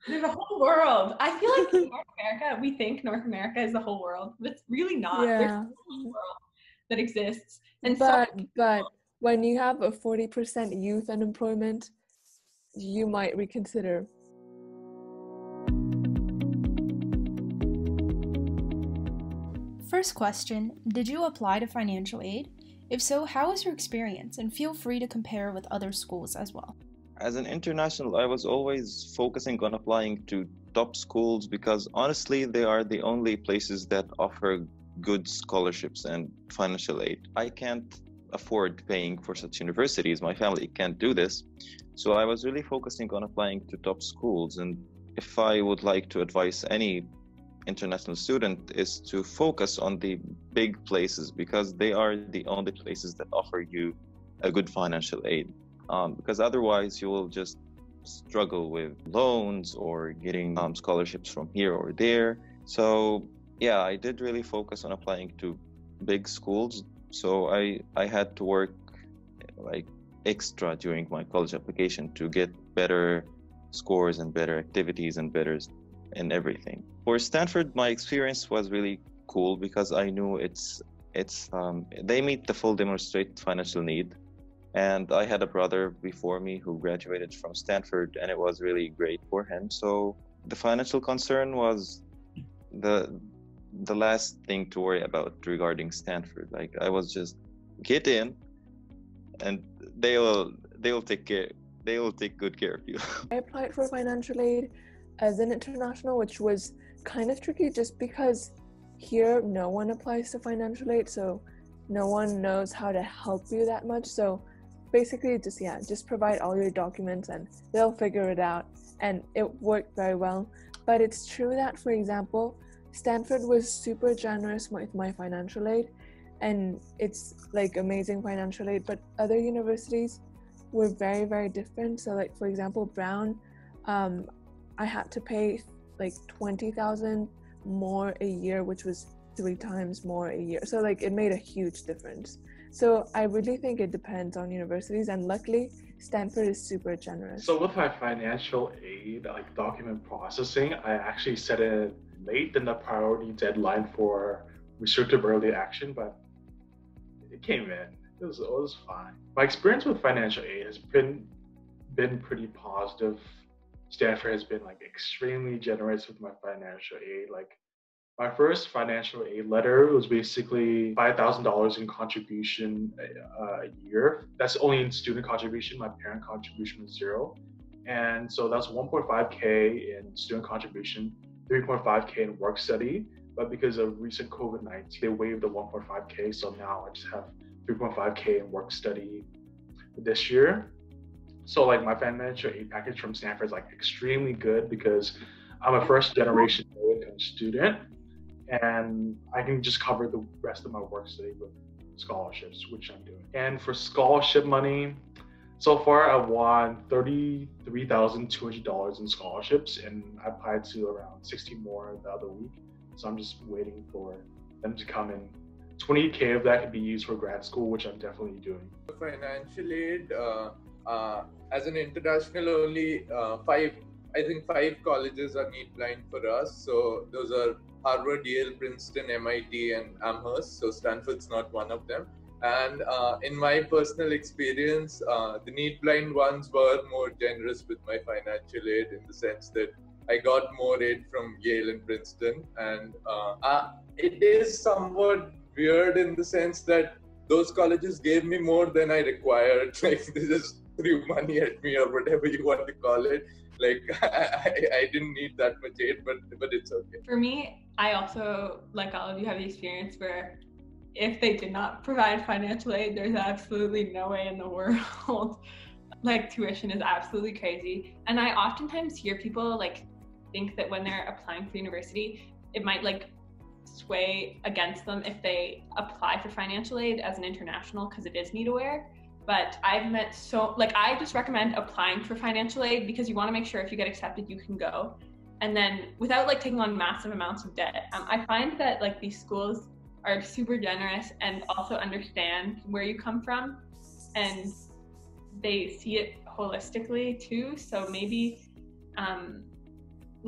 There's a whole world. I feel like in North America, we think North America is the whole world, but it's really not. There's Yeah. a whole world that exists. And so But when you have a 40% youth unemployment, you might reconsider. First question, did you apply to financial aid? If so, how was your experience? And feel free to compare with other schools as well. As an international, I was always focusing on applying to top schools because honestly, they are the only places that offer good scholarships and financial aid. I can't afford paying for such universities. My family can't do this. So I was really focusing on applying to top schools. And if I would like to advise any international student is to focus on the big places because they are the only places that offer you a good financial aid. Because otherwise you will just struggle with loans or getting scholarships from here or there. So yeah, I did really focus on applying to big schools. So I had to work like extra during my college application to get better scores and better activities and better in everything. For Stanford, my experience was really cool because I knew they meet the full demonstrated financial need. And I had a brother before me who graduated from Stanford, and it was really great for him. So the financial concern was the last thing to worry about regarding Stanford. Like I was just get in, and they will take good care of you. I applied for financial aid as an international, which was kind of tricky just because here no one applies to financial aid, so no one knows how to help you that much. So basically just provide all your documents and they'll figure it out, and it worked very well. But it's true that, for example, Stanford was super generous with my financial aid, and it's like amazing financial aid, but other universities were very, very different. So like, for example, Brown, I had to pay like $20,000 more a year, which was 3 times more a year. So like it made a huge difference. So I really think it depends on universities, and luckily Stanford is super generous. So with my financial aid, like document processing, I actually set it late in the priority deadline for restrictive early action, but it came in. It was fine. My experience with financial aid has been pretty positive. Stanford has been like extremely generous with my financial aid. Like my first financial aid letter was basically $5,000 in contribution a year. That's only in student contribution. My parent contribution was 0. And so that's 1.5K in student contribution, 3.5K in work study. But because of recent COVID-19, they waived the 1.5K. So now I just have 3.5K in work study this year. So like my financial aid package from Stanford is like extremely good because I'm a first generation low-income student, and I can just cover the rest of my work study with scholarships, which I'm doing. And for scholarship money, so far I've won $33,200 in scholarships, and I applied to around 60 more the other week. So I'm just waiting for them to come in. 20K of that could be used for grad school, which I'm definitely doing. Financial aid, as an international, only five colleges are need blind for us. So those are Harvard, Yale, Princeton, MIT, and Amherst. So Stanford's not one of them. And in my personal experience, the need blind ones were more generous with my financial aid, in the sense that I got more aid from Yale and Princeton. And it is somewhat weird in the sense that those colleges gave me more than I required. Like they just threw money at me, or whatever you want to call it. Like I didn't need that much aid, but it's okay. For me, I also, like all of you, have the experience where if they did not provide financial aid, there's absolutely no way in the world. Like tuition is absolutely crazy. And I oftentimes hear people like think that when they're applying for university, it might like sway against them if they apply for financial aid as an international, because it is need aware. But I've met I just recommend applying for financial aid because you want to make sure if you get accepted, you can go. And then without like taking on massive amounts of debt. I find that like these schools are super generous and also understand where you come from, and they see it holistically too. So maybe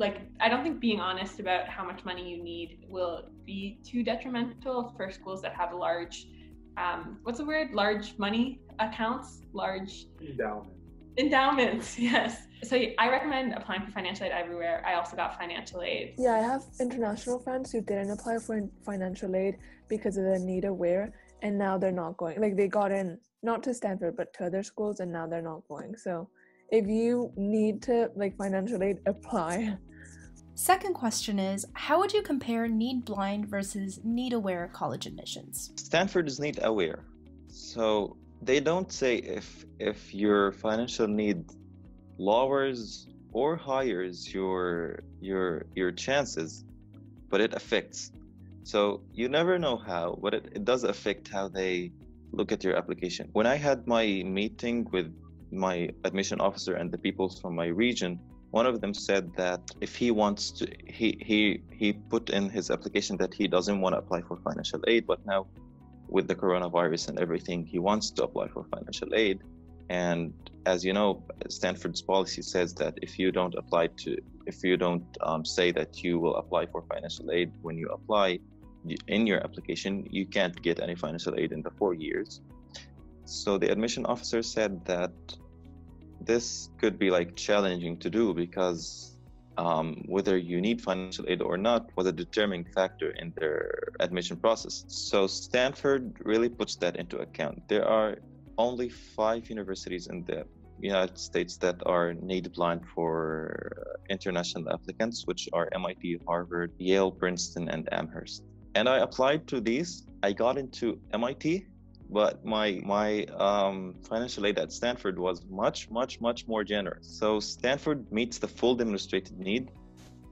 I don't think being honest about how much money you need will be too detrimental for schools that have large, large money accounts, large endowments. Yes. So I recommend applying for financial aid everywhere. I also got financial aid. Yeah, I have international friends who didn't apply for financial aid because of the need aware, and now they're not going. Like, they got in not to Stanford but to other schools, and now they're not going. So if you need to financial aid, apply. Second question is, how would you compare need-blind versus need-aware college admissions? Stanford is need aware, so they don't say if your financial need lowers or higher your chances, but it affects. So you never know how, but it does affect how they look at your application. When I had my meeting with my admission officer and the people from my region, one of them said that if he wants to, he put in his application that he doesn't want to apply for financial aid, but now with the coronavirus and everything, he wants to apply for financial aid. And as you know, Stanford's policy says that if you don't say that you will apply for financial aid when you apply in your application, you can't get any financial aid in the 4 years. So the admission officer said that this could be challenging to do because whether you need financial aid or not was a determining factor in their admission process. So Stanford really puts that into account. There are only 5 universities in the United States that are need blind for international applicants, which are MIT, Harvard, Yale, Princeton, and Amherst. And I applied to these. I got into MIT, but my financial aid at Stanford was much more generous. So Stanford meets the full demonstrated need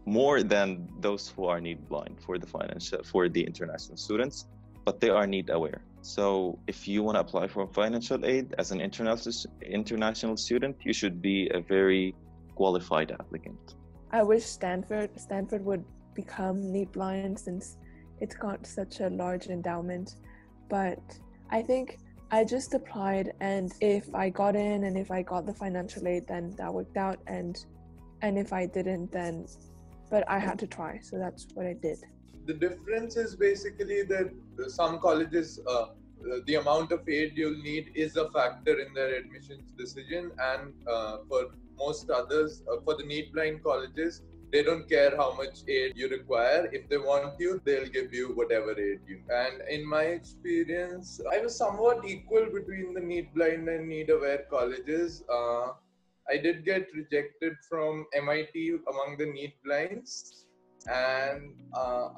more than those who are need blind for the international students, but they are need aware. So if you want to apply for financial aid as an international student, you should be a very qualified applicant. I wish Stanford would become need blind since it's got such a large endowment, but I think I just applied, and if I got in and if I got the financial aid, then that worked out, and if I didn't, then, but I had to try, so that's what I did. The difference is basically that some colleges, the amount of aid you'll need is a factor in their admissions decision, and for most others, for the need-blind colleges, they don't care how much aid you require. If they want you, they'll give you whatever aid you need. And in my experience, I was somewhat equal between the need-blind and need-aware colleges. I did get rejected from MIT among the need-blinds, and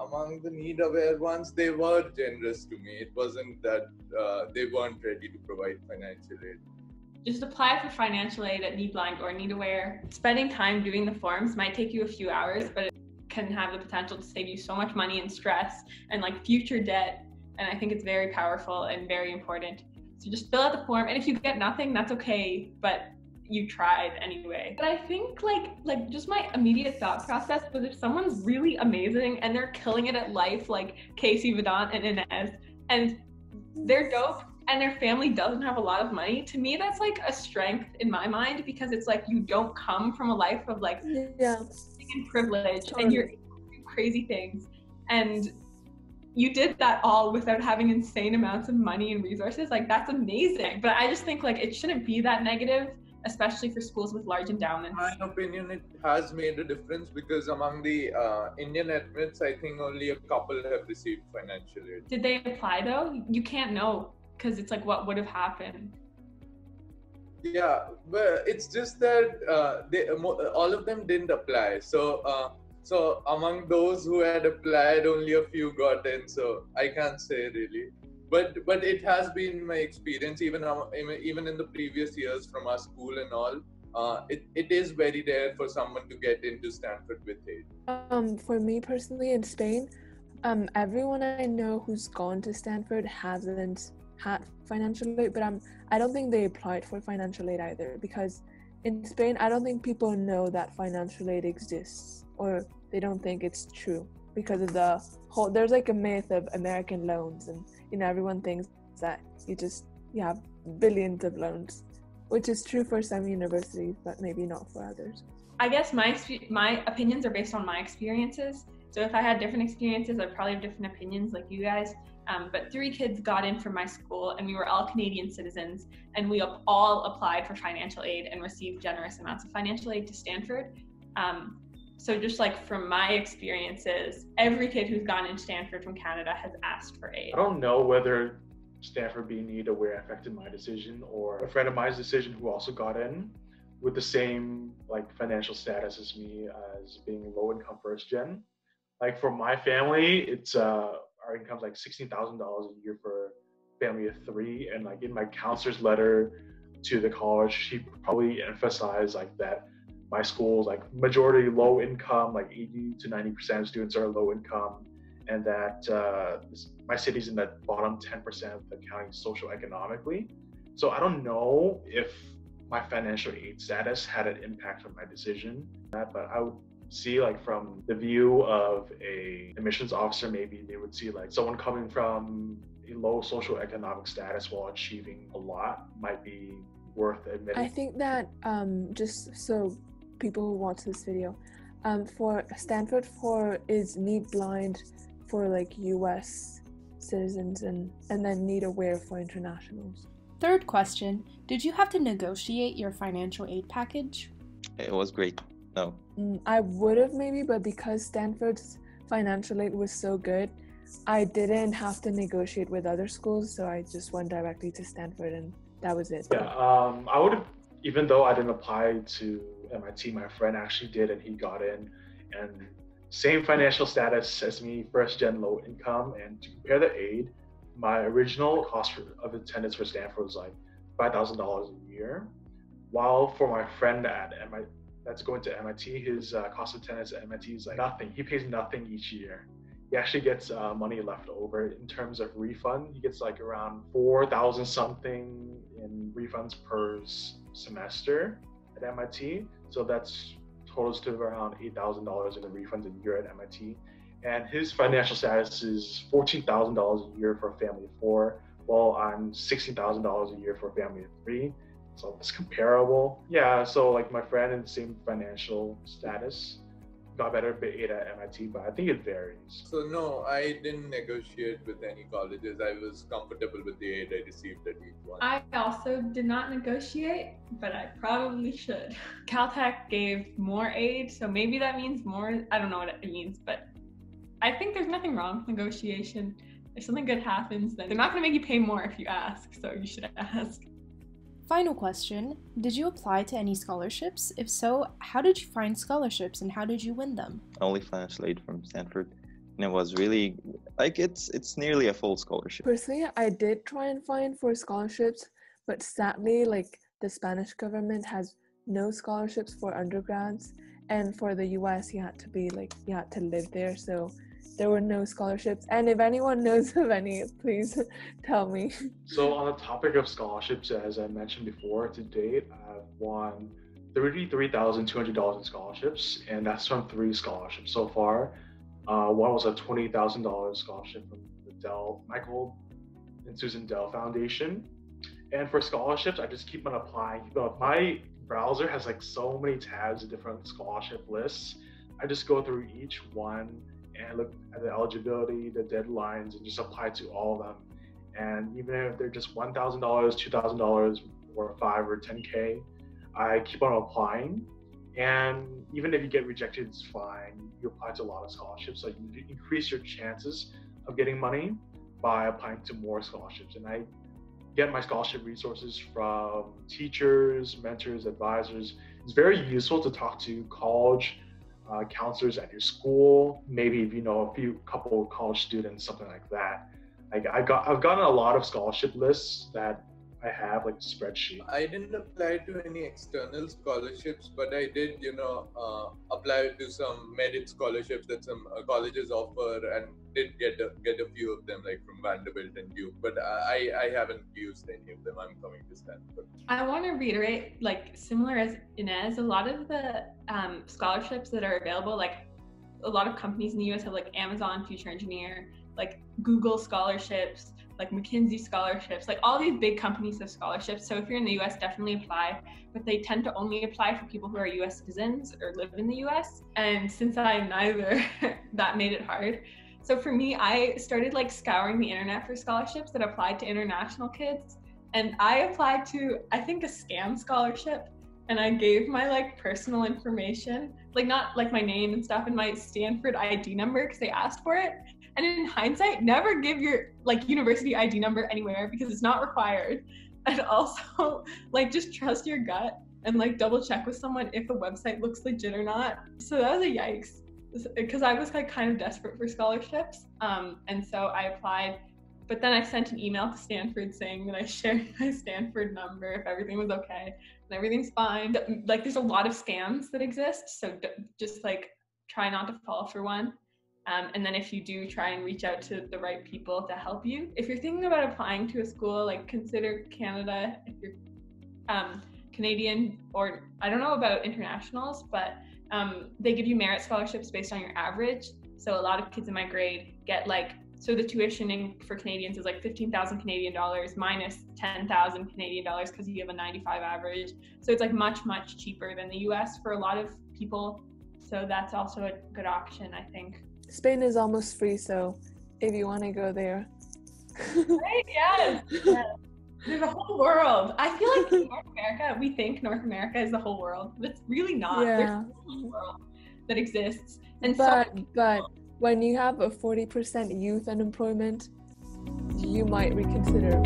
among the need-aware ones, they were generous to me. It wasn't that they weren't ready to provide financial aid. Just apply for financial aid at need blind or need aware. Spending time doing the forms might take you a few hours, but it can have the potential to save you so much money and stress and future debt. And I think it's very powerful and very important. So just fill out the form, and if you get nothing, that's okay, but you tried anyway. But I think just my immediate thought process was, if someone's really amazing and they're killing it at life, like Casey, Vedant, and Ines, and they're dope, and their family doesn't have a lot of money, to me that's a strength in my mind, because it's you don't come from a life of and privilege, totally. And you're able to do crazy things, and you did that all without having insane amounts of money and resources. That's amazing. But I just think it shouldn't be that negative, especially for schools with large endowments. In my opinion, it has made a difference, because among the Indian admits, I think only a couple have received financial aid. Did they apply though? You can't know, because it's what would have happened. Yeah, but it's just that all of them didn't apply. So among those who had applied, only a few got in. So I can't say really. But it has been my experience, even in the previous years from our school and all, it is very rare for someone to get into Stanford with aid. For me personally, in Spain, everyone I know who's gone to Stanford hasn't had financial aid, but I don't think they applied for financial aid either, because in Spain, I don't think people know that financial aid exists, or they don't think it's true, because of the whole, there's a myth of American loans, and everyone thinks that you have billions of loans, which is true for some universities, but maybe not for others. I guess my opinions are based on my experiences. So if I had different experiences, I'd probably have different opinions like you guys. But 3 kids got in from my school, and we were all Canadian citizens, and we all applied for financial aid and received generous amounts of financial aid to Stanford. So just like from my experiences, every kid who's gone into Stanford from Canada has asked for aid. I don't know whether Stanford being need aware affected my decision or a friend of mine's decision who also got in with the same like financial status as me as being low income first gen. Like for my family, it's our income's like $16,000 a year for a family of 3. And like in my counselor's letter to the college, she probably emphasized like that my school's like majority low income, like 80 to 90% of students are low income, and that my city's in the bottom 10% of the county socioeconomically. So I don't know if my financial aid status had an impact on my decision, but I would see like from the view of a admissions officer, maybe they would see like someone coming from a low socioeconomic status while achieving a lot might be worth admitting. I think that just so people who watch this video, for Stanford is need blind for like US citizens and then need aware for internationals. Third question, did you have to negotiate your financial aid package? It was great. No. I would have maybe, but because Stanford's financial aid was so good, I didn't have to negotiate with other schools, so I just went directly to Stanford and that was it. Yeah, I would have, even though I didn't apply to MIT, my friend actually did and he got in, and same financial status as me, first gen low income, and to compare the aid, my original cost of attendance for Stanford was like $5,000 a year, while for my friend at MIT, that's going to MIT, his cost of attendance at MIT is like nothing. He pays nothing each year. He actually gets money left over in terms of refund. He gets like around 4,000 something in refunds per semester at MIT. So that's totals to around $8,000 in the refunds a year at MIT. And his financial status is $14,000 a year for a family of 4, while I'm $16,000 a year for a family of 3. So it's comparable. Yeah, so like my friend in the same financial status got better aid at MIT, but I think it varies. So no, I didn't negotiate with any colleges. I was comfortable with the aid I received at each one. I also did not negotiate, but I probably should. Caltech gave more aid, so maybe that means more. I don't know what it means, but I think there's nothing wrong with negotiation. If something good happens, then they're not going to make you pay more if you ask, so you should ask. Final question, did you apply to any scholarships? If so, how did you find scholarships and how did you win them? Only financial aid from Stanford. And it was really, like, it's nearly a full scholarship. Personally, I did try and find for scholarships, but sadly, like, the Spanish government has no scholarships for undergrads. And for the US, you had to live there. So there were no scholarships. And if anyone knows of any, please tell me. So on the topic of scholarships, as I mentioned before, to date, I've won $33,200 in scholarships, and that's from 3 scholarships so far. One was a $20,000 scholarship from the Michael and Susan Dell Foundation. And for scholarships, I just keep on applying. My browser has like so many tabs of different scholarship lists. I just go through each one and look at the eligibility, the deadlines, and just apply to all of them. And even if they're just $1,000, $2,000, or $5 or $10K, I keep on applying. And even if you get rejected, it's fine. You apply to a lot of scholarships, so you increase your chances of getting money by applying to more scholarships. And I get my scholarship resources from teachers, mentors, advisors. It's very useful to talk to college counselors at your school, maybe if you know couple college students, something like that. Like I've gotten a lot of scholarship lists that I have, like a spreadsheet. I didn't apply to any external scholarships, but I did, apply to some merit scholarships that some colleges offer, and did get a few of them, like from Vanderbilt and Duke. But I haven't used any of them. I'm coming to Stanford. I want to reiterate, like similar as Ines, a lot of the scholarships that are available, like a lot of companies in the US have like Amazon Future Engineer, like Google scholarships, like McKinsey scholarships, like all these big companies have scholarships. So if you're in the US, definitely apply, but they tend to only apply for people who are US citizens or live in the US. And since I'm neither, that made it hard. So for me, I started like scouring the internet for scholarships that applied to international kids. And I applied to, I think, a scam scholarship. And I gave my like personal information, like not like my name and stuff, and my Stanford ID number because they asked for it. And in hindsight, never give your like university ID number anywhere because it's not required. And also like just trust your gut and like double check with someone if a website looks legit or not. So that was a yikes because I was like kind of desperate for scholarships. And so I applied, but then I sent an email to Stanford saying that I shared my Stanford number if everything was okay. Everything's fine. Like there's a lot of scams that exist, so just like try not to fall for one. And then if you do, try and reach out to the right people to help you. If you're thinking about applying to a school, like consider Canada. If you're Canadian, or I don't know about internationals, but they give you merit scholarships based on your average. So a lot of kids in my grade get like, so the tuition for Canadians is like 15,000 Canadian dollars minus 10,000 Canadian dollars because you have a 95 average. So it's like much, much cheaper than the US for a lot of people. So that's also a good option, I think. Spain is almost free, so if you want to go there. Right? Yes. Yes. There's a whole world. I feel like in North America, we think North America is the whole world, but it's really not. Yeah. There's a whole world that exists. And but when you have a 40% youth unemployment, you might reconsider